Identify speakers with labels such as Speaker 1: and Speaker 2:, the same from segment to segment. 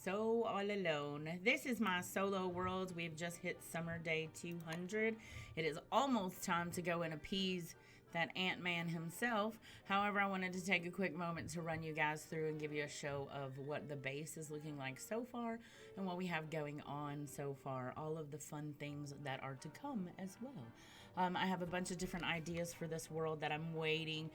Speaker 1: so all alone. This is my solo world. We've just hit summer day 200. It is almost time to go and appease that Ant-Man himself. However, I wanted to take a quick moment to run you guys through and give you a show of what the base is looking like so far and what we have going on so far. All of the fun things that are to come as well. I have a bunch of different ideas for this world that I'm waiting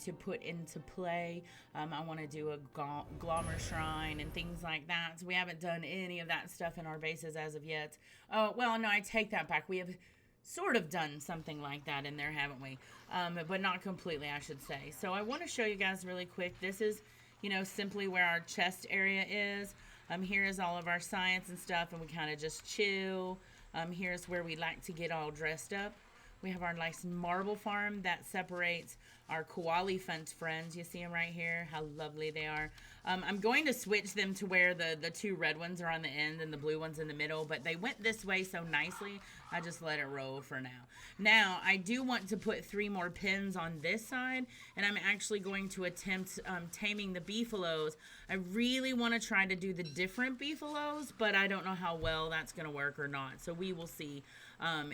Speaker 1: to put into play. I want to do a Glommer shrine and things like that. So we haven't done any of that stuff in our bases as of yet. Oh, well, no, I take that back. We have sort of done something like that in there, haven't we? But not completely, I should say. So I want to show you guys really quick. This is, simply where our chest area is. Here is all of our science and stuff, and we kind of just chill. Here's where we like to get all dressed up. We have our nice marble farm that separates our koali friends. You see them right here, how lovely they are. I'm going to switch them to where the two red ones are on the end and the blue ones in the middle, but they went this way so nicely, I just let it roll for now. Now, I do want to put 3 more pins on this side, and I'm actually going to attempt taming the beefaloes. I really want to try to do the different beefaloes, but I don't know how well that's going to work or not, so we will see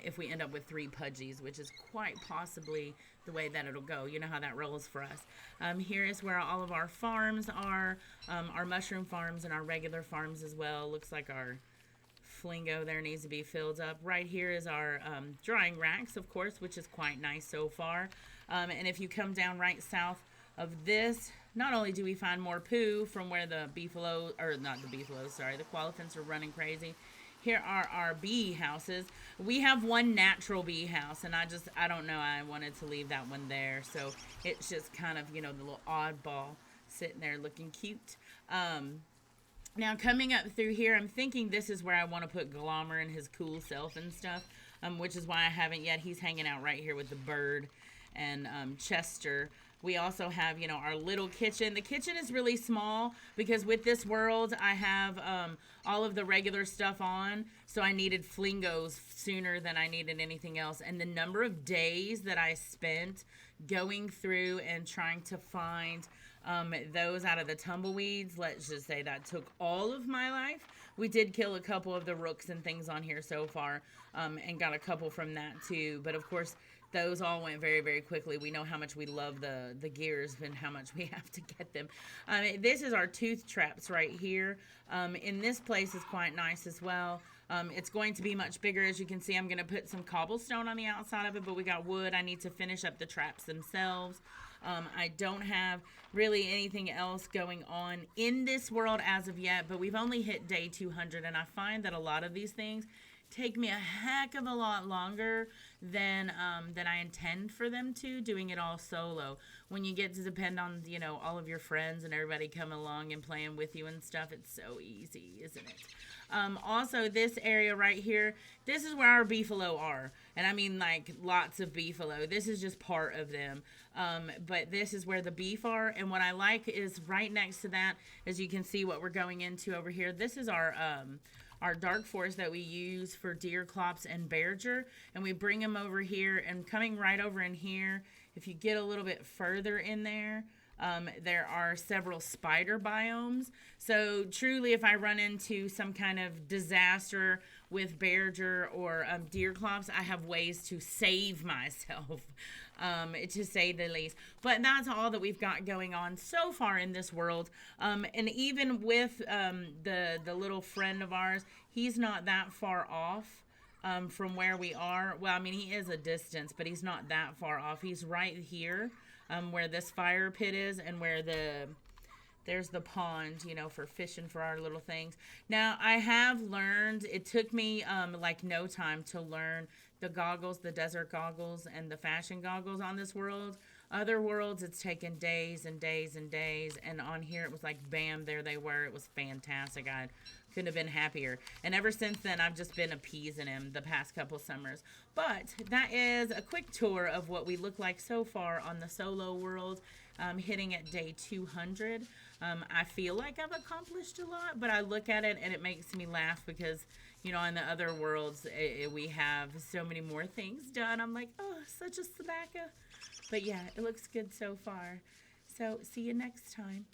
Speaker 1: if we end up with 3 pudgies, which is quite possibly the way that it'll go. You know how that rolls for us. Here is where all of our farms are, our mushroom farms and our regular farms as well. Looks like our flingo there needs to be filled up. Right here is our drying racks, of course, which is quite nice so far. And if you come down right south of this, not only do we find more poo from where the beefalo, or not the beefaloes, sorry, the koalefants are running crazy. Here are our bee houses. We have one natural bee house, and I don't know, I wanted to leave that one there. So it's just kind of, the little oddball sitting there looking cute. Now coming up through here, I'm thinking this is where I want to put Glommer and his cool self and stuff, which is why I haven't yet. He's hanging out right here with the bird and Chester. We also have, our little kitchen. The kitchen is really small because with this world, I have all of the regular stuff on. So I needed flingos sooner than I needed anything else. And the number of days that I spent going through and trying to find those out of the tumbleweeds, let's just say that took all of my life. We did kill a couple of the rooks and things on here so far and got a couple from that too. But of course, those all went very, very quickly. We know how much we love the gears and how much we have to get them. This is our tooth traps right here. In this place is quite nice as well. It's going to be much bigger. As you can see, I'm going to put some cobblestone on the outside of it, but we got wood. I need to finish up the traps themselves. I don't have really anything else going on in this world as of yet, but we've only hit day 200, and I find that a lot of these things take me a heck of a lot longer than I intend for them to, doing it all solo. When you get to depend on, all of your friends and everybody coming along and playing with you and stuff, it's so easy, isn't it? Also, this area right here, this is where our beefalo are. And I mean, like, lots of beefalo. This is just part of them. But this is where the beef are. And what I like is right next to that, as you can see what we're going into over here, this is our dark forest that we use for deer clops and bearger, and we bring them over here. And coming right over in here, if you get a little bit further in there, there are several spider biomes. So truly, if I run into some kind of disaster with bearger or deer clops, I have ways to save myself, to say the least. But that's all that we've got going on so far in this world. And even with the little friend of ours, he's not that far off from where we are. Well, I mean, he is a distance, but he's not that far off. He's right here where this fire pit is and where there's the pond, for fishing for our little things. Now, I have learned, it took me like no time to learn the goggles, the desert goggles and the fashion goggles on this world. Other worlds, it's taken days and days and days. And on here, it was like, bam, there they were. It was fantastic. I couldn't have been happier. And ever since then, I've just been appeasing him the past couple summers. But that is a quick tour of what we look like so far on the solo world, hitting at day 200. I feel like I've accomplished a lot, but I look at it and it makes me laugh because, in the other worlds, we have so many more things done. I'm like, oh, such a slacker. But yeah, it looks good so far. So see you next time.